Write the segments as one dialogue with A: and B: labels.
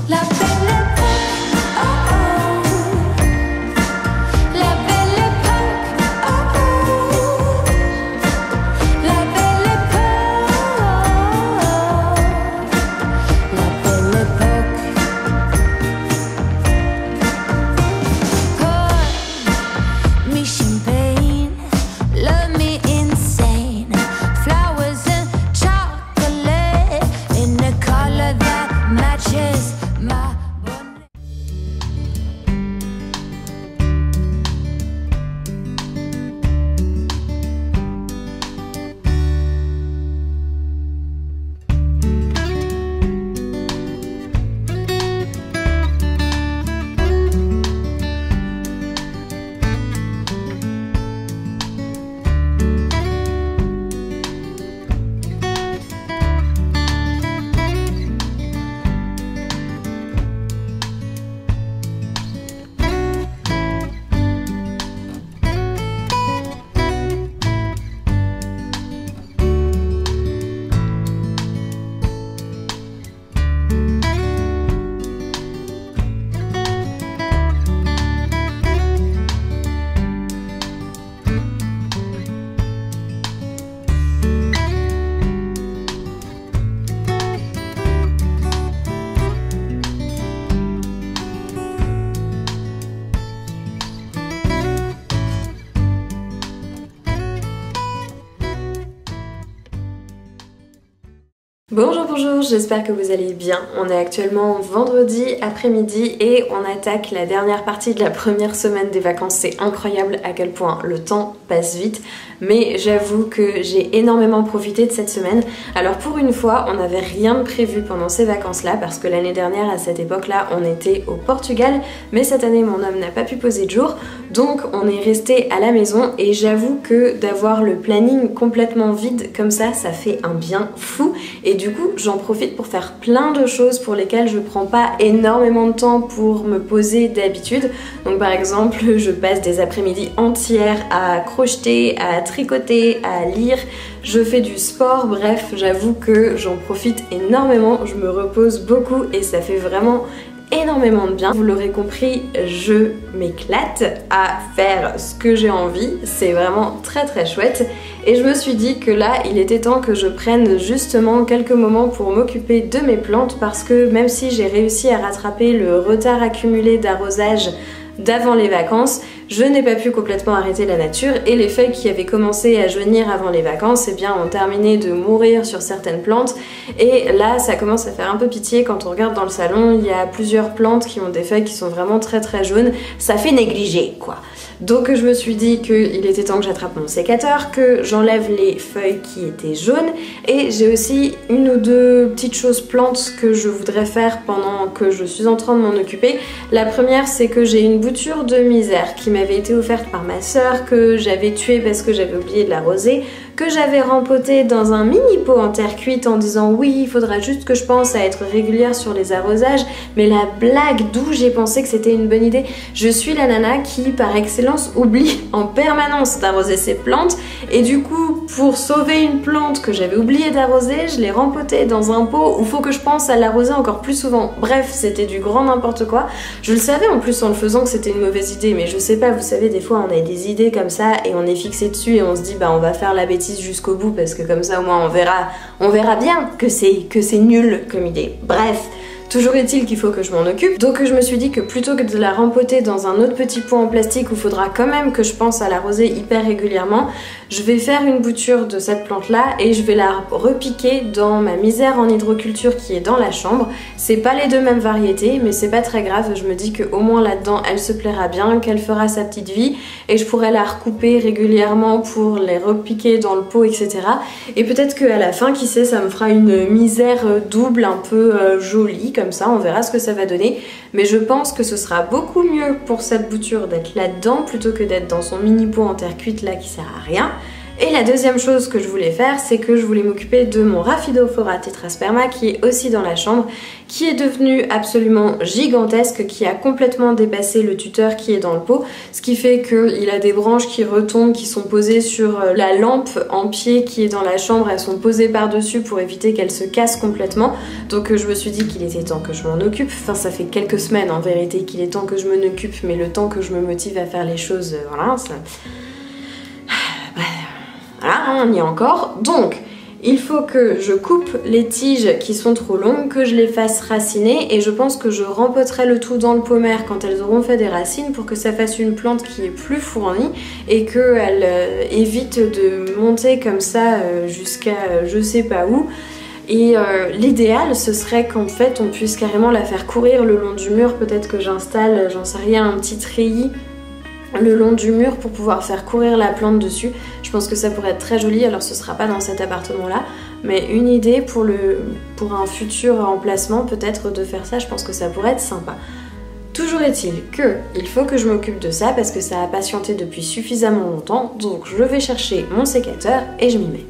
A: La belle époque, oh oh. La belle époque, oh oh. La belle époque. La belle époque. Pour me champagne, love me insane. Flowers and chocolate in a color that matches my bonnet.
B: Bonjour, j'espère que vous allez bien. On est actuellement vendredi après-midi et on attaque la dernière partie de la première semaine des vacances. C'est incroyable à quel point le temps passe vite, mais j'avoue que j'ai énormément profité de cette semaine. Alors pour une fois, on n'avait rien de prévu pendant ces vacances-là parce que l'année dernière à cette époque-là, on était au Portugal, mais cette année mon homme n'a pas pu poser de jour, donc on est resté à la maison et j'avoue que d'avoir le planning complètement vide comme ça fait un bien fou et du coup j'en profite pour faire plein de choses pour lesquelles je prends pas énormément de temps pour me poser d'habitude. Donc par exemple je passe des après-midi entières à crocheter, à tricoter, à lire, je fais du sport, bref j'avoue que j'en profite énormément, je me repose beaucoup et ça fait vraiment énormément de bien. Vous l'aurez compris, je m'éclate à faire ce que j'ai envie, c'est vraiment très chouette et je me suis dit que là il était temps que je prenne justement quelques moments pour m'occuper de mes plantes parce que même si j'ai réussi à rattraper le retard accumulé d'arrosage d'avant les vacances, je n'ai pas pu complètement arrêter la nature et les feuilles qui avaient commencé à jaunir avant les vacances ont terminé de mourir sur certaines plantes et là ça commence à faire un peu pitié quand on regarde dans le salon, il y a plusieurs plantes qui ont des feuilles qui sont vraiment très jaunes, ça fait négliger quoi. Donc je me suis dit qu'il était temps que j'attrape mon sécateur, que j'enlève les feuilles qui étaient jaunes et j'ai aussi une ou deux petites choses plantes que je voudrais faire pendant que je suis en train de m'en occuper. La première c'est que j'ai une bouture de misère qui m'avait été offerte par ma soeur, que j'avais tuée parce que j'avais oublié de l'arroser, que j'avais rempotée dans un mini pot en terre cuite en disant oui il faudra juste que je pense à être régulière sur les arrosages, mais la blague d'où j'ai pensé que c'était une bonne idée, je suis la nana qui par excellence oublie en permanence d'arroser ses plantes et du coup pour sauver une plante que j'avais oublié d'arroser, je l'ai rempotée dans un pot où il faut que je pense à l'arroser encore plus souvent. Bref, c'était du grand n'importe quoi. Je le savais en plus en le faisant que c'était une mauvaise idée, mais je sais pas, vous savez des fois on a des idées comme ça et on est fixé dessus et on se dit bah on va faire la bêtise jusqu'au bout parce que comme ça au moins on verra bien que c'est nul comme idée. Bref, toujours est-il qu'il faut que je m'en occupe. Donc je me suis dit que plutôt que de la rempoter dans un autre petit pot en plastique où il faudra quand même que je pense à l'arroser hyper régulièrement, je vais faire une bouture de cette plante là et je vais la repiquer dans ma misère en hydroculture qui est dans la chambre. C'est pas les deux mêmes variétés mais c'est pas très grave, je me dis qu'au moins là-dedans elle se plaira bien, qu'elle fera sa petite vie et je pourrai la recouper régulièrement pour les repiquer dans le pot etc. Et peut-être qu'à la fin, qui sait, ça me fera une misère double un peu jolie comme ça, on verra ce que ça va donner. Mais je pense que ce sera beaucoup mieux pour cette bouture d'être là-dedans plutôt que d'être dans son mini pot en terre cuite là qui sert à rien. Et la deuxième chose que je voulais faire, c'est que je voulais m'occuper de mon Rhaphidophora tetrasperma qui est aussi dans la chambre, qui est devenu absolument gigantesque, qui a complètement dépassé le tuteur qui est dans le pot, ce qui fait qu'il a des branches qui retombent, qui sont posées sur la lampe en pied qui est dans la chambre, elles sont posées par-dessus pour éviter qu'elle se casse complètement. Donc je me suis dit qu'il était temps que je m'en occupe, enfin ça fait quelques semaines en vérité qu'il est temps que je m'en occupe, mais le temps que je me motive à faire les choses, voilà, ça... Voilà, on y est encore. Donc, il faut que je coupe les tiges qui sont trop longues, que je les fasse raciner et je pense que je rempoterai le tout dans le pommaire quand elles auront fait des racines pour que ça fasse une plante qui est plus fournie et qu'elle évite de monter comme ça jusqu'à je sais pas où. Et l'idéal ce serait qu'en fait on puisse carrément la faire courir le long du mur, peut-être que j'installe, j'en sais rien, un petit treillis le long du mur pour pouvoir faire courir la plante dessus. Je pense que ça pourrait être très joli, alors ce sera pas dans cet appartement là, mais une idée pour un futur emplacement peut-être de faire ça, je pense que ça pourrait être sympa. Toujours est-il qu'il faut que je m'occupe de ça parce que ça a patienté depuis suffisamment longtemps, donc je vais chercher mon sécateur et je m'y mets.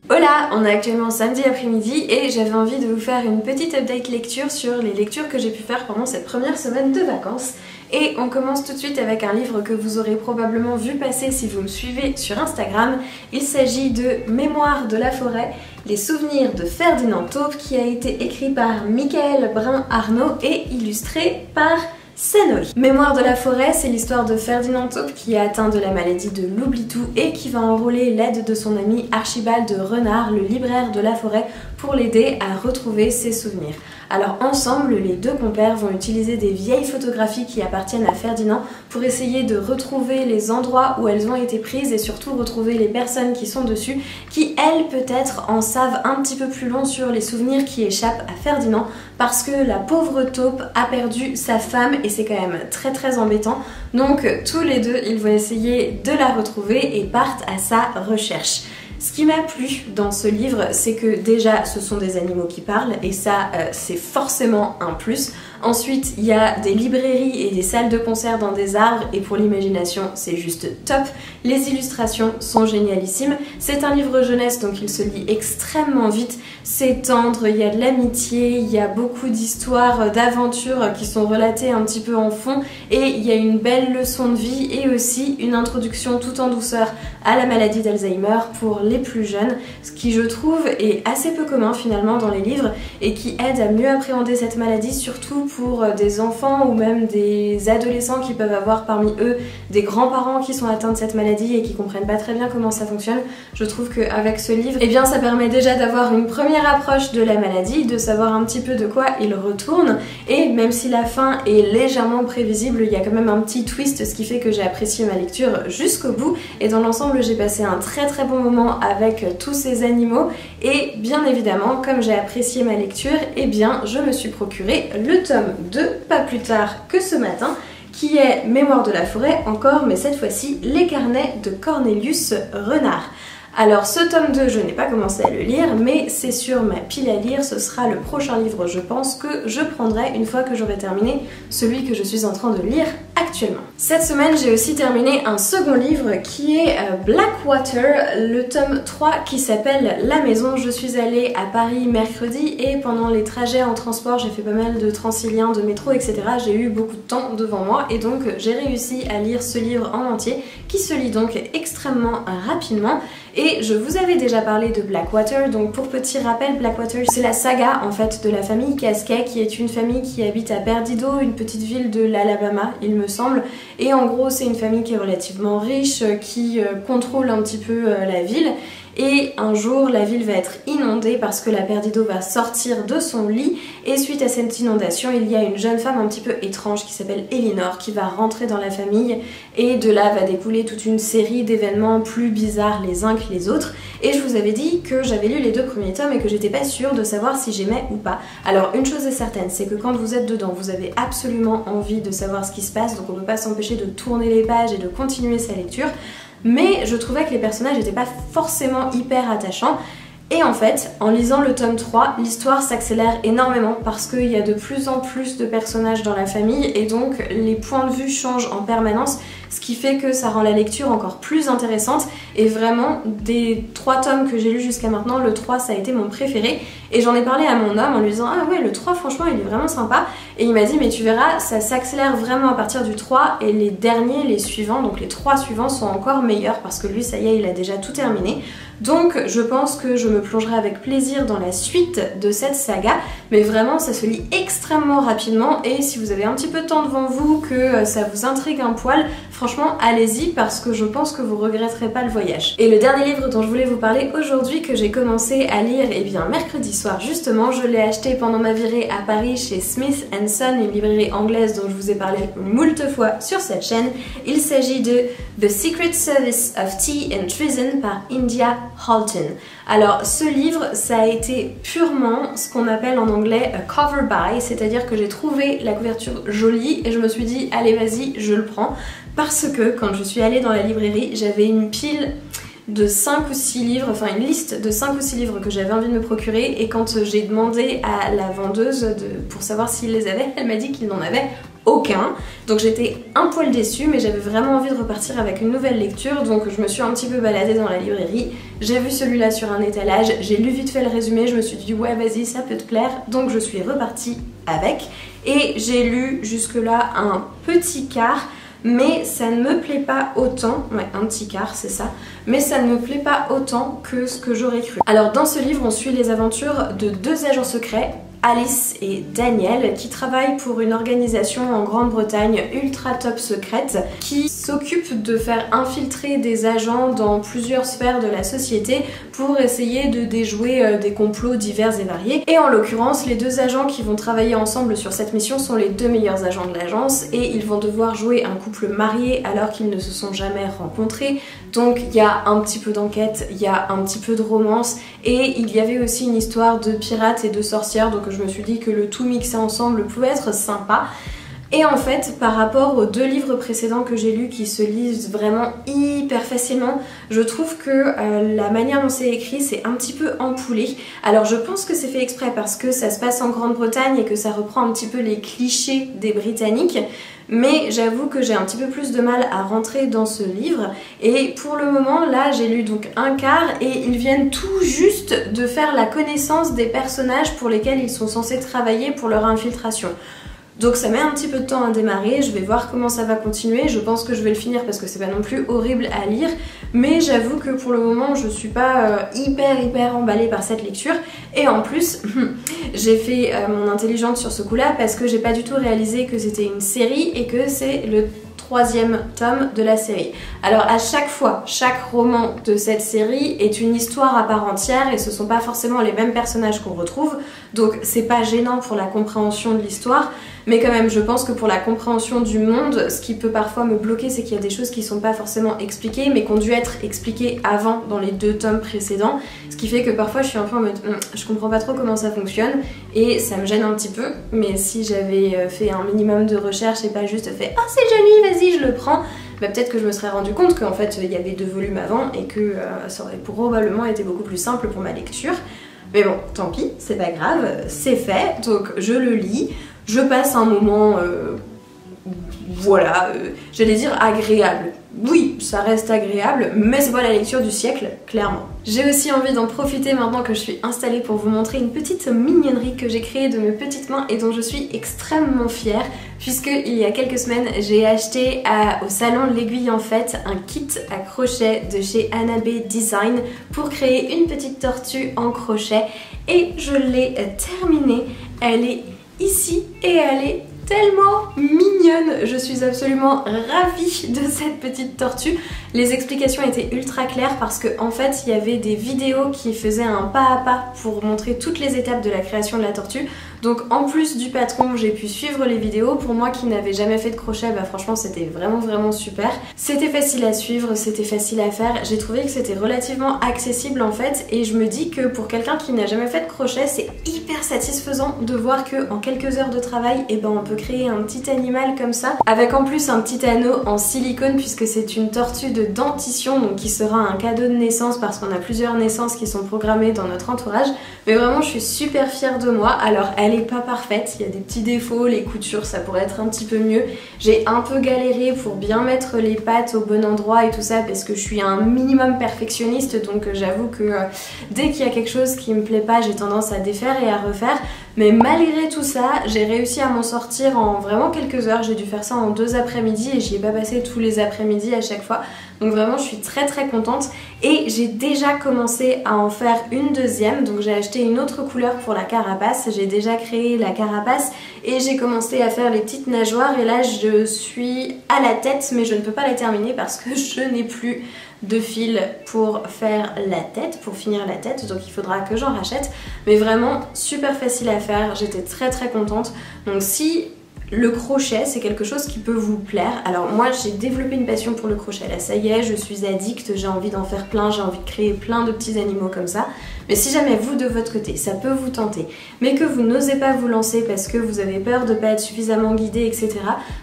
B: Voilà, on est actuellement samedi après-midi et j'avais envie de vous faire une petite update lecture sur les lectures que j'ai pu faire pendant cette première semaine de vacances. Et on commence tout de suite avec un livre que vous aurez probablement vu passer si vous me suivez sur Instagram. Il s'agit de Mémoires de la forêt, les souvenirs de Ferdinand Taupe, qui a été écrit par Michael Brun-Arnaud et illustré par c'est Noé. Mémoire de la forêt, c'est l'histoire de Ferdinand Taupe qui est atteint de la maladie de l'oubli-tout et qui va enrôler l'aide de son ami Archibald Renard, le libraire de la forêt, pour l'aider à retrouver ses souvenirs. Alors ensemble, les deux compères vont utiliser des vieilles photographies qui appartiennent à Ferdinand pour essayer de retrouver les endroits où elles ont été prises et surtout retrouver les personnes qui sont dessus, qui elles peut-être en savent un petit peu plus long sur les souvenirs qui échappent à Ferdinand, parce que la pauvre taupe a perdu sa femme et c'est quand même très embêtant. Donc tous les deux, ils vont essayer de la retrouver et partent à sa recherche. Ce qui m'a plu dans ce livre, c'est que déjà ce sont des animaux qui parlent et ça c'est forcément un plus. Ensuite, il y a des librairies et des salles de concert dans des arbres et pour l'imagination, c'est juste top. Les illustrations sont génialissimes. C'est un livre jeunesse donc il se lit extrêmement vite. C'est tendre, il y a de l'amitié, il y a beaucoup d'histoires, d'aventures qui sont relatées un petit peu en fond et il y a une belle leçon de vie et aussi une introduction tout en douceur à la maladie d'Alzheimer pour les plus jeunes, ce qui je trouve est assez peu commun finalement dans les livres et qui aide à mieux appréhender cette maladie, surtout pour des enfants ou même des adolescents qui peuvent avoir parmi eux des grands-parents qui sont atteints de cette maladie et qui comprennent pas très bien comment ça fonctionne. Je trouve qu'avec ce livre, eh bien ça permet déjà d'avoir une première approche de la maladie, de savoir un petit peu de quoi il retourne et même si la fin est légèrement prévisible, il y a quand même un petit twist, ce qui fait que j'ai apprécié ma lecture jusqu'au bout et dans l'ensemble j'ai passé un très bon moment avec tous ces animaux et bien évidemment comme j'ai apprécié ma lecture, eh bien je me suis procuré le tome 2 pas plus tard que ce matin qui est Mémoire de la forêt encore mais cette fois-ci les carnets de Cornelius Renard. Alors ce tome 2 je n'ai pas commencé à le lire mais c'est sur ma pile à lire, ce sera le prochain livre je pense que je prendrai une fois que j'aurai terminé celui que je suis en train de lire actuellement. Cette semaine j'ai aussi terminé un second livre qui est Blackwater, le tome 3 qui s'appelle La Maison. Je suis allée à Paris mercredi et pendant les trajets en transport j'ai fait pas mal de Transilien, de métro etc. J'ai eu beaucoup de temps devant moi et donc j'ai réussi à lire ce livre en entier qui se lit donc extrêmement rapidement. Et je vous avais déjà parlé de Blackwater, donc pour petit rappel, Blackwater c'est la saga en fait de la famille Casquet qui est une famille qui habite à Perdido, une petite ville de l'Alabama il me semble, et en gros c'est une famille qui est relativement riche, qui contrôle un petit peu la ville. Et un jour la ville va être inondée parce que la Perdido va sortir de son lit et suite à cette inondation il y a une jeune femme un petit peu étrange qui s'appelle Elinor qui va rentrer dans la famille et de là va découler toute une série d'événements plus bizarres les uns que les autres et je vous avais dit que j'avais lu les 2 premiers tomes et que j'étais pas sûre de savoir si j'aimais ou pas. Alors une chose est certaine, c'est que quand vous êtes dedans vous avez absolument envie de savoir ce qui se passe donc on ne peut pas s'empêcher de tourner les pages et de continuer sa lecture. Mais je trouvais que les personnages n'étaient pas forcément hyper attachants. Et en fait, en lisant le tome 3, l'histoire s'accélère énormément parce qu'il y a de plus en plus de personnages dans la famille et donc les points de vue changent en permanence, ce qui fait que ça rend la lecture encore plus intéressante et vraiment des 3 tomes que j'ai lus jusqu'à maintenant, le 3 ça a été mon préféré et j'en ai parlé à mon homme en lui disant ah ouais le 3 franchement il est vraiment sympa et il m'a dit mais tu verras ça s'accélère vraiment à partir du 3 et les derniers, les suivants, donc les 3 suivants sont encore meilleurs parce que lui ça y est il a déjà tout terminé. Donc je pense que je me plongerai avec plaisir dans la suite de cette saga, mais vraiment ça se lit extrêmement rapidement et si vous avez un petit peu de temps devant vous, que ça vous intrigue un poil, franchement allez-y parce que je pense que vous regretterez pas le voyage. Et le dernier livre dont je voulais vous parler aujourd'hui que j'ai commencé à lire, et bien mercredi soir justement, je l'ai acheté pendant ma virée à Paris chez Smith & Son, une librairie anglaise dont je vous ai parlé moult fois sur cette chaîne. Il s'agit de The Secret Service of Tea and Treason par India Halton. Alors ce livre ça a été purement ce qu'on appelle en anglais a cover buy, c'est-à-dire que j'ai trouvé la couverture jolie et je me suis dit allez vas-y je le prends parce que quand je suis allée dans la librairie j'avais une pile de 5 ou 6 livres, enfin une liste de 5 ou 6 livres que j'avais envie de me procurer et quand j'ai demandé à la vendeuse pour savoir s'il les avait, elle m'a dit qu'il n'en avait aucun, donc j'étais un poil déçue mais j'avais vraiment envie de repartir avec une nouvelle lecture donc je me suis un petit peu baladée dans la librairie, j'ai vu celui-là sur un étalage, j'ai lu vite fait le résumé, je me suis dit ouais vas-y ça peut te plaire donc je suis repartie avec et j'ai lu jusque là un petit quart mais ça ne me plaît pas autant, ouais un petit quart c'est ça, mais ça ne me plaît pas autant que ce que j'aurais cru. Alors dans ce livre on suit les aventures de 2 agents secrets Alice et Daniel qui travaillent pour une organisation en Grande-Bretagne ultra top secrète qui s'occupe de faire infiltrer des agents dans plusieurs sphères de la société pour essayer de déjouer des complots divers et variés. Et en l'occurrence, les deux agents qui vont travailler ensemble sur cette mission sont les deux meilleurs agents de l'agence et ils vont devoir jouer un couple marié alors qu'ils ne se sont jamais rencontrés. Donc il y a un petit peu d'enquête, il y a un petit peu de romance et il y avait aussi une histoire de pirates et de sorcières, donc je me suis dit que le tout mixé ensemble pouvait être sympa. Et en fait, par rapport aux deux livres précédents que j'ai lus qui se lisent vraiment hyper facilement, je trouve que la manière dont c'est écrit, c'est un petit peu empoulé. Alors je pense que c'est fait exprès parce que ça se passe en Grande-Bretagne et que ça reprend un petit peu les clichés des Britanniques. Mais j'avoue que j'ai un petit peu plus de mal à rentrer dans ce livre et pour le moment là j'ai lu donc un quart et ils viennent tout juste de faire la connaissance des personnages pour lesquels ils sont censés travailler pour leur infiltration. Donc ça met un petit peu de temps à démarrer, je vais voir comment ça va continuer, je pense que je vais le finir parce que c'est pas non plus horrible à lire, mais j'avoue que pour le moment je suis pas hyper emballée par cette lecture, et en plus j'ai fait mon intelligente sur ce coup là parce que j'ai pas du tout réalisé que c'était une série et que c'est le troisième tome de la série. Alors à chaque fois, chaque roman de cette série est une histoire à part entière et ce sont pas forcément les mêmes personnages qu'on retrouve, donc c'est pas gênant pour la compréhension de l'histoire, mais quand même je pense que pour la compréhension du monde, ce qui peut parfois me bloquer c'est qu'il y a des choses qui sont pas forcément expliquées mais qui ont dû être expliquées avant dans les deux tomes précédents, ce qui fait que parfois je suis un peu en mode je comprends pas trop comment ça fonctionne et ça me gêne un petit peu, mais si j'avais fait un minimum de recherche et pas juste fait oh c'est joli vas-y je le prends, bah peut-être que je me serais rendu compte qu'en fait il y avait 2 volumes avant et que ça aurait probablement été beaucoup plus simple pour ma lecture. Mais bon, tant pis, c'est pas grave, c'est fait, donc je le lis, je passe un moment, voilà, j'allais dire agréable. Oui, ça reste agréable, mais c'est pas la lecture du siècle, clairement. J'ai aussi envie d'en profiter maintenant que je suis installée pour vous montrer une petite mignonnerie que j'ai créée de mes petites mains et dont je suis extrêmement fière, puisque il y a quelques semaines, j'ai acheté au salon L'Aiguille en Fête un kit à crochet de chez Anabé Design pour créer une petite tortue en crochet et je l'ai terminée. Elle est ici et elle est tellement mignonne, je suis absolument ravie de cette petite tortue. Les explications étaient ultra claires parce qu'en fait il y avait des vidéos qui faisaient un pas à pas pour montrer toutes les étapes de la création de la tortue. Donc en plus du patron, j'ai pu suivre les vidéos. Pour moi qui n'avais jamais fait de crochet, bah franchement c'était vraiment super. C'était facile à suivre, c'était facile à faire. J'ai trouvé que c'était relativement accessible en fait et je me dis que pour quelqu'un qui n'a jamais fait de crochet, c'est hyper satisfaisant de voir que en quelques heures de travail, et ben on peut créer un petit animal comme ça avec en plus un petit anneau en silicone puisque c'est une tortue de dentition donc qui sera un cadeau de naissance parce qu'on a plusieurs naissances qui sont programmées dans notre entourage. Mais vraiment je suis super fière de moi. Alors elle est pas parfaite, il y a des petits défauts, les coutures ça pourrait être un petit peu mieux. J'ai un peu galéré pour bien mettre les pattes au bon endroit et tout ça parce que je suis un minimum perfectionniste, donc j'avoue que dès qu'il y a quelque chose qui me plaît pas, j'ai tendance à défaire et à refaire. Mais malgré tout ça, j'ai réussi à m'en sortir en vraiment quelques heures. J'ai dû faire ça en 2 après-midi et j'y ai pas passé tous les après-midi à chaque fois. Donc vraiment je suis très contente et j'ai déjà commencé à en faire une deuxième. Donc j'ai acheté une autre couleur pour la carapace, j'ai déjà créé la carapace et j'ai commencé à faire les petites nageoires et là je suis à la tête mais je ne peux pas la terminer parce que je n'ai plus de fil pour faire la tête, pour finir la tête, donc il faudra que j'en rachète. Mais vraiment super facile à faire, j'étais très contente. Donc si le crochet c'est quelque chose qui peut vous plaire, alors moi j'ai développé une passion pour le crochet, là ça y est je suis addict, j'ai envie d'en faire plein, j'ai envie de créer plein de petits animaux comme ça. Mais si jamais vous de votre côté ça peut vous tenter mais que vous n'osez pas vous lancer parce que vous avez peur de pas être suffisamment guidé etc,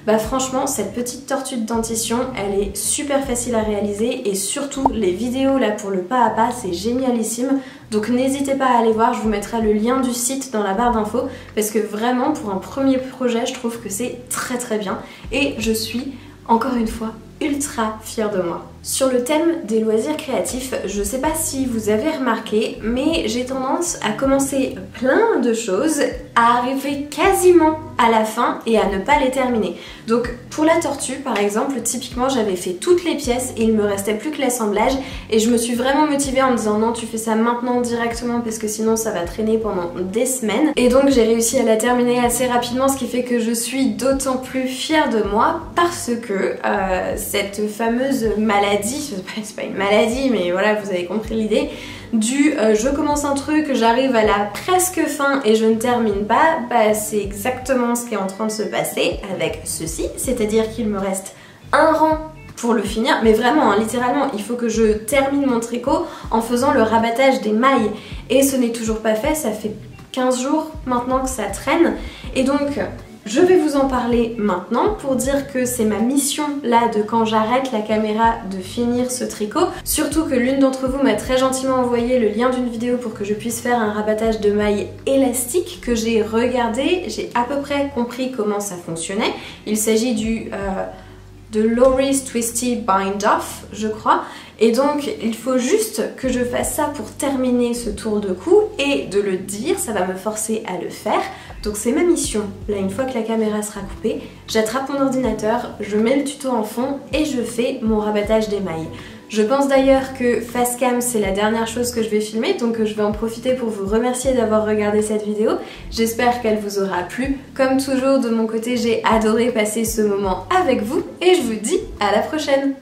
B: bah franchement cette petite tortue de dentition elle est super facile à réaliser et surtout les vidéos là pour le pas à pas c'est génialissime. Donc n'hésitez pas à aller voir, je vous mettrai le lien du site dans la barre d'infos parce que vraiment pour un premier projet je trouve que c'est très bien et je suis encore une fois ultra fière de moi. Sur le thème des loisirs créatifs, je sais pas si vous avez remarqué, mais j'ai tendance à commencer plein de choses, à arriver quasiment à la fin et à ne pas les terminer. Donc pour la tortue par exemple, typiquement j'avais fait toutes les pièces et il me restait plus que l'assemblage et je me suis vraiment motivée en me disant non, tu fais ça maintenant directement parce que sinon ça va traîner pendant des semaines. Et donc j'ai réussi à la terminer assez rapidement, ce qui fait que je suis d'autant plus fière de moi parce que cette fameuse maladie, c'est pas une maladie mais voilà, vous avez compris l'idée, je commence un truc, j'arrive à la presque fin et je ne termine pas, bah c'est exactement ce qui est en train de se passer avec ceci, c'est-à-dire qu'il me reste un rang pour le finir, mais vraiment, hein, littéralement, il faut que je termine mon tricot en faisant le rabattage des mailles et ce n'est toujours pas fait, ça fait 15 jours maintenant que ça traîne et donc je vais vous en parler maintenant pour dire que c'est ma mission là de quand j'arrête la caméra de finir ce tricot. Surtout que l'une d'entre vous m'a très gentiment envoyé le lien d'une vidéo pour que je puisse faire un rabattage de mailles élastique que j'ai regardé, j'ai à peu près compris comment ça fonctionnait. Il s'agit de Laurie's Twisty Bind Off, je crois. Et donc il faut juste que je fasse ça pour terminer ce tour de cou et de le dire, ça va me forcer à le faire. Donc c'est ma mission. Là, une fois que la caméra sera coupée, j'attrape mon ordinateur, je mets le tuto en fond et je fais mon rabattage des mailles. Je pense d'ailleurs que Facecam c'est la dernière chose que je vais filmer, donc je vais en profiter pour vous remercier d'avoir regardé cette vidéo. J'espère qu'elle vous aura plu. Comme toujours de mon côté, j'ai adoré passer ce moment avec vous et je vous dis à la prochaine.